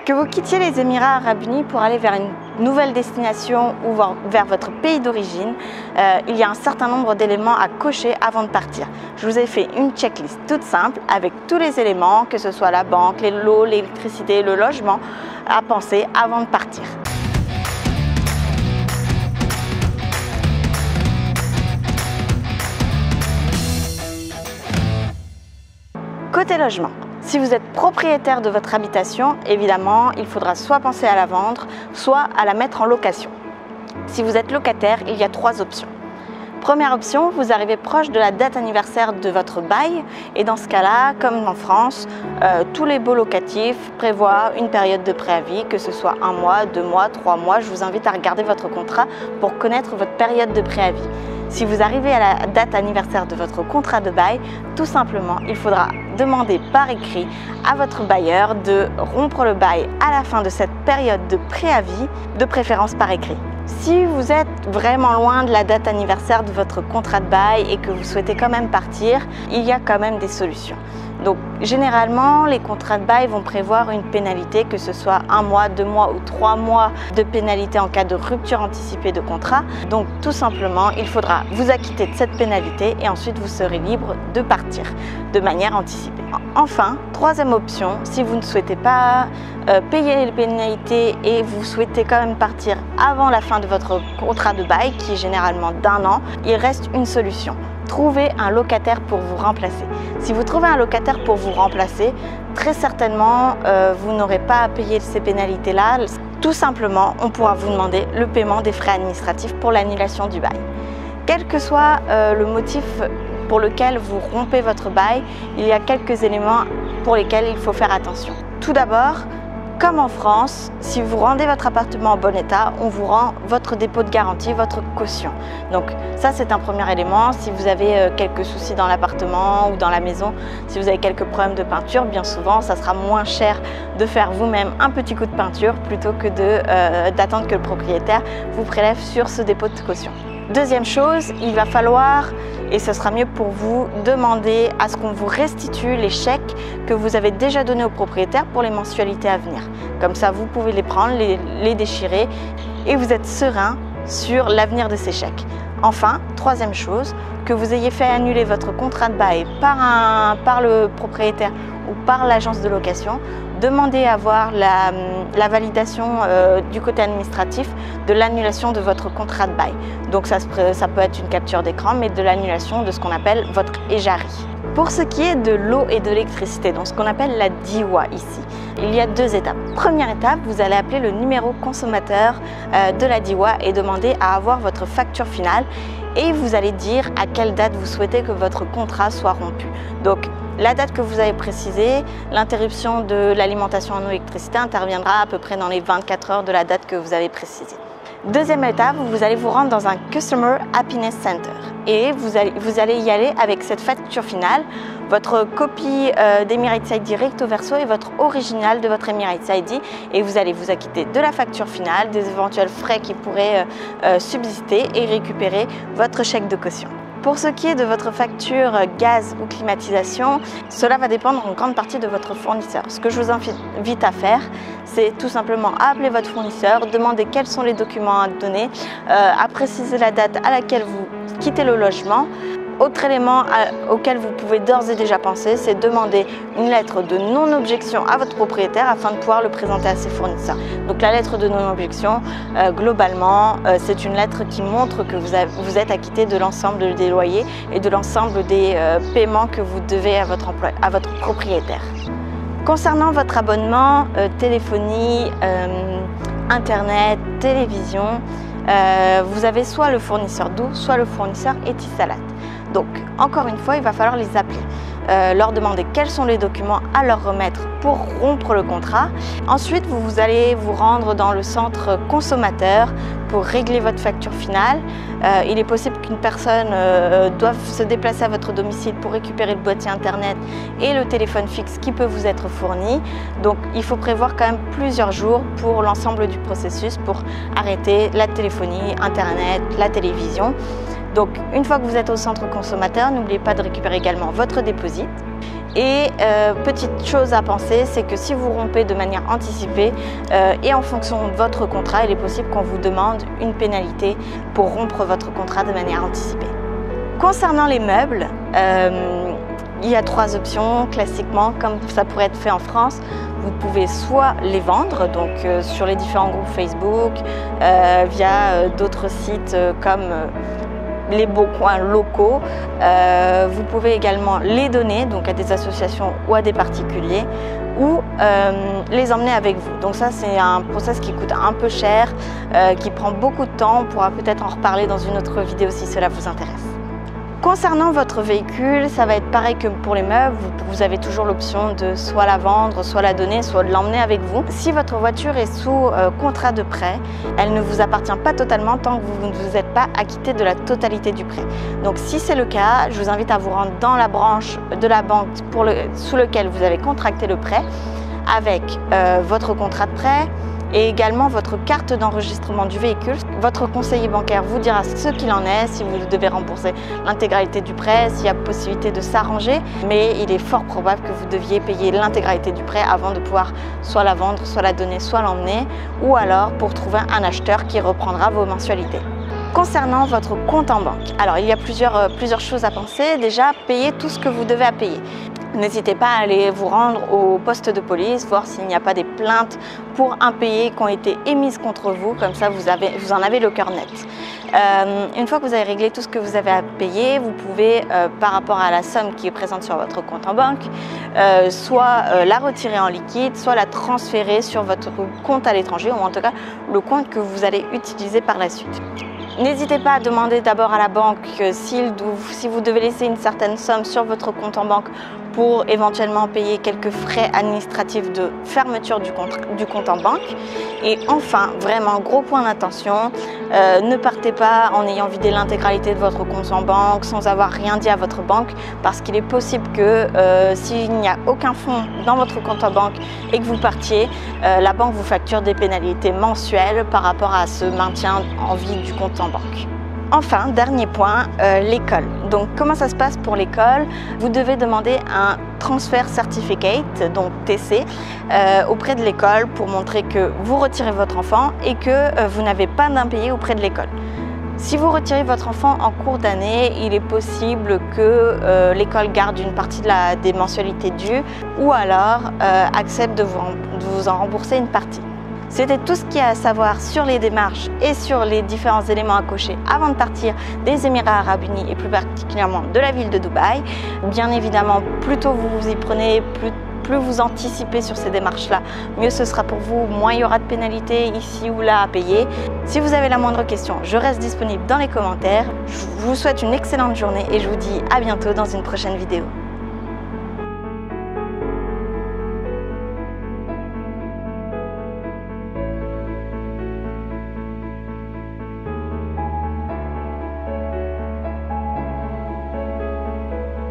Que vous quittiez les Émirats Arabes Unis pour aller vers une nouvelle destination ou vers votre pays d'origine, il y a un certain nombre d'éléments à cocher avant de partir. Je vous ai fait une checklist toute simple avec tous les éléments, que ce soit la banque, l'eau, l'électricité, le logement, à penser avant de partir. Côté logement, si vous êtes propriétaire de votre habitation, évidemment, il faudra soit penser à la vendre, soit à la mettre en location. Si vous êtes locataire, il y a 3 options. Première option, vous arrivez proche de la date anniversaire de votre bail et dans ce cas-là, comme en France, tous les baux locatifs prévoient une période de préavis, que ce soit 1 mois, 2 mois, 3 mois. Je vous invite à regarder votre contrat pour connaître votre période de préavis. Si vous arrivez à la date anniversaire de votre contrat de bail, tout simplement, il faudra demander par écrit à votre bailleur de rompre le bail à la fin de cette période de préavis, de préférence par écrit. Si vous êtes vraiment loin de la date anniversaire de votre contrat de bail et que vous souhaitez quand même partir, il y a quand même des solutions. Donc généralement, les contrats de bail vont prévoir une pénalité, que ce soit 1 mois, 2 mois ou 3 mois de pénalité en cas de rupture anticipée de contrat. Donc tout simplement, il faudra vous acquitter de cette pénalité et ensuite vous serez libre de partir de manière anticipée. Enfin, troisième option, si vous ne souhaitez pas payer les pénalités et vous souhaitez quand même partir avant la fin de votre contrat de bail, qui est généralement d'1 an, il reste une solution. Trouvez un locataire pour vous remplacer. Si vous trouvez un locataire pour vous remplacer, très certainement, vous n'aurez pas à payer ces pénalités-là. Tout simplement, on pourra vous demander le paiement des frais administratifs pour l'annulation du bail. Quel que soit le motif pour lequel vous rompez votre bail, il y a quelques éléments pour lesquels il faut faire attention. Tout d'abord, comme en France, si vous rendez votre appartement en bon état, on vous rend votre dépôt de garantie, votre caution. Donc ça, c'est un premier élément. Si vous avez quelques soucis dans l'appartement ou dans la maison, si vous avez quelques problèmes de peinture, bien souvent, ça sera moins cher de faire vous-même un petit coup de peinture plutôt que d'attendre que le propriétaire vous prélève sur ce dépôt de caution. Deuxième chose, il va falloir, et ce sera mieux pour vous, demander à ce qu'on vous restitue les chèques que vous avez déjà donnés au propriétaire pour les mensualités à venir. Comme ça, vous pouvez les prendre, les déchirer et vous êtes serein sur l'avenir de ces chèques. Enfin, troisième chose, que vous ayez fait annuler votre contrat de bail par le propriétaire ou par l'agence de location, demandez à avoir la validation du côté administratif de l'annulation de votre contrat de bail. Donc ça peut être une capture d'écran, mais de l'annulation de ce qu'on appelle votre EJARI. Pour ce qui est de l'eau et de l'électricité, donc ce qu'on appelle la DIWA ici, il y a 2 étapes. Première étape, vous allez appeler le numéro consommateur de la DIWA et demander à avoir votre facture finale et vous allez dire à quelle date vous souhaitez que votre contrat soit rompu. Donc la date que vous avez précisée, l'interruption de l'alimentation en eau et électricité interviendra à peu près dans les 24 heures de la date que vous avez précisée. Deuxième étape, vous allez vous rendre dans un Customer Happiness Center et vous allez y aller avec cette facture finale, votre copie d'Emirates ID recto verso et votre original de votre Emirates ID et vous allez vous acquitter de la facture finale, des éventuels frais qui pourraient subsister et récupérer votre chèque de caution. Pour ce qui est de votre facture gaz ou climatisation, cela va dépendre en grande partie de votre fournisseur. Ce que je vous invite à faire, c'est tout simplement appeler votre fournisseur, demander quels sont les documents à donner, à préciser la date à laquelle vous quittez le logement. Autre élément auquel vous pouvez d'ores et déjà penser, c'est demander une lettre de non-objection à votre propriétaire afin de pouvoir le présenter à ses fournisseurs. Donc la lettre de non-objection, globalement, c'est une lettre qui montre que vous êtes acquitté de l'ensemble des loyers et de l'ensemble des paiements que vous devez à votre propriétaire. Concernant votre abonnement, téléphonie, internet, télévision, vous avez soit le fournisseur d'eau, soit le fournisseur Etisalat. Donc, encore une fois, il va falloir les appeler, leur demander quels sont les documents à leur remettre pour rompre le contrat. Ensuite, vous allez vous rendre dans le centre consommateur pour régler votre facture finale. Il est possible qu'une personne doive se déplacer à votre domicile pour récupérer le boîtier internet et le téléphone fixe qui peut vous être fourni. Donc, il faut prévoir quand même plusieurs jours pour l'ensemble du processus pour arrêter la téléphonie, internet, la télévision. Donc, une fois que vous êtes au centre consommateur, n'oubliez pas de récupérer également votre déposit. Et petite chose à penser, c'est que si vous rompez de manière anticipée et en fonction de votre contrat, il est possible qu'on vous demande une pénalité pour rompre votre contrat de manière anticipée. Concernant les meubles, il y a 3 options classiquement, comme ça pourrait être fait en France. Vous pouvez soit les vendre, donc sur les différents groupes Facebook, via d'autres sites comme les beaux coins locaux. Vous pouvez également les donner donc à des associations ou à des particuliers, ou les emmener avec vous. Donc ça, c'est un process qui coûte un peu cher, qui prend beaucoup de temps. On pourra peut-être en reparler dans une autre vidéo si cela vous intéresse. Concernant votre véhicule, ça va être pareil que pour les meubles. Vous avez toujours l'option de soit la vendre, soit la donner, soit de l'emmener avec vous. Si votre voiture est sous contrat de prêt, elle ne vous appartient pas totalement tant que vous ne vous êtes pas acquitté de la totalité du prêt. Donc si c'est le cas, je vous invite à vous rendre dans la branche de la banque sous lequel vous avez contracté le prêt, avec votre contrat de prêt, et également votre carte d'enregistrement du véhicule. Votre conseiller bancaire vous dira ce qu'il en est, si vous devez rembourser l'intégralité du prêt, s'il y a possibilité de s'arranger, mais il est fort probable que vous deviez payer l'intégralité du prêt avant de pouvoir soit la vendre, soit la donner, soit l'emmener, ou alors pour trouver un acheteur qui reprendra vos mensualités. Concernant votre compte en banque, alors il y a plusieurs choses à penser. Déjà, payez tout ce que vous devez à payer. N'hésitez pas à aller vous rendre au poste de police, voir s'il n'y a pas des plaintes pour impayés qui ont été émises contre vous, comme ça vous en avez le cœur net. Une fois que vous avez réglé tout ce que vous avez à payer, vous pouvez, par rapport à la somme qui est présente sur votre compte en banque, soit la retirer en liquide, soit la transférer sur votre compte à l'étranger, ou en tout cas le compte que vous allez utiliser par la suite. N'hésitez pas à demander d'abord à la banque si vous devez laisser une certaine somme sur votre compte en banque pour éventuellement payer quelques frais administratifs de fermeture du compte en banque. Et enfin, vraiment gros point d'attention, ne partez pas en ayant vidé l'intégralité de votre compte en banque sans avoir rien dit à votre banque, parce qu'il est possible que s'il n'y a aucun fonds dans votre compte en banque et que vous partiez, la banque vous facture des pénalités mensuelles par rapport à ce maintien en vie du compte en banque. Enfin, dernier point, l'école. Donc, comment ça se passe pour l'école? Vous devez demander un transfer certificate, donc TC, auprès de l'école pour montrer que vous retirez votre enfant et que vous n'avez pas d'impayé auprès de l'école. Si vous retirez votre enfant en cours d'année, il est possible que l'école garde une partie des mensualités dues, ou alors accepte de vous en rembourser une partie. C'était tout ce qu'il y a à savoir sur les démarches et sur les différents éléments à cocher avant de partir des Émirats Arabes Unis et plus particulièrement de la ville de Dubaï. Bien évidemment, plus tôt vous vous y prenez, plus vous anticipez sur ces démarches-là, mieux ce sera pour vous, moins il y aura de pénalités ici ou là à payer. Si vous avez la moindre question, je reste disponible dans les commentaires. Je vous souhaite une excellente journée et je vous dis à bientôt dans une prochaine vidéo.